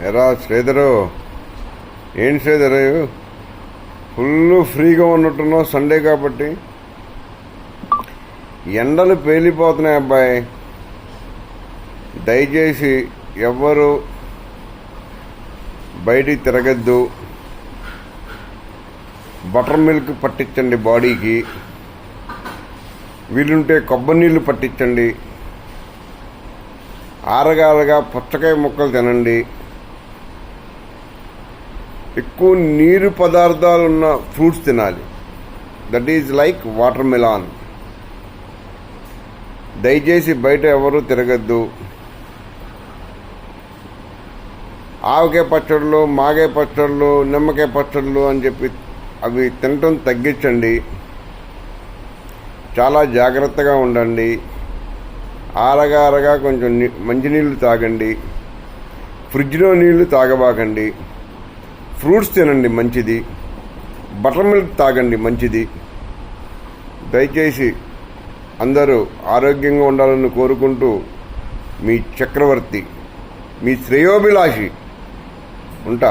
ఎరా శ్రీధరు, ఏంటి శ్రీధరు ఫుల్ ఫ్రీగా ఉన్నట్టున్నావు? సండే కాబట్టి. ఎండలు పేలిపోతున్నాయి అబ్బాయి. దయచేసి ఎవ్వరు బయటికి తిరగద్దు. బటర్ మిల్క్ పట్టించండి బాడీకి, వీలుంటే కొబ్బరి నీళ్ళు పట్టించండి, ఆరగారగా పుచ్చకాయ ముక్కలు తినండి, ఎక్కువ నీరు పదార్థాలు ఉన్న ఫ్రూట్స్ తినాలి. That is like watermelon. దయచేసి బయట ఎవరు తిరగద్దు. ఆవకాయ పచ్చళ్ళు, మాగాయ పచ్చళ్ళు, నిమ్మకాయ పచ్చళ్ళు అని చెప్పి అవి తినటం తగ్గించండి. చాలా జాగ్రత్తగా ఉండండి. ఆరగా కొంచెం మంచినీళ్ళు తాగండి. ఫ్రిడ్జ్లో నీళ్లు తాగబాకండి. ఫ్రూట్స్ తినండి, మంచిది. బటర్ మిల్క్ తాగండి, మంచిది. దయచేసి అందరూ ఆరోగ్యంగా ఉండాలని కోరుకుంటూ మీ చక్రవర్తి, మీ శ్రేయోభిలాషి. ఉంటా.